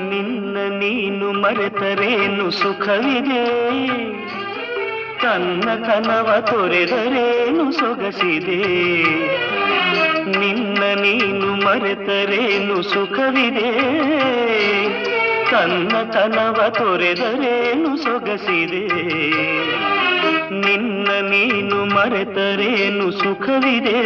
ನಿನ್ನ ನೀನು ಮರೆತರೇನು ಸುಖವಿದೆ, ತನ್ನ ಕನವ ತೊರೆದರೇನು ಸೊಗಸಿದೆ. ನಿನ್ನ ನೀನು ಮರೆತರೇನು ಸುಖವಿದೆ, ತನ್ನ ಕನವ ತೊರೆದರೇನು ಸೊಗಸಿದೆ. ನಿನ್ನ ನೀನು ಮರೆತರೇನು ಸುಖವಿದೆ.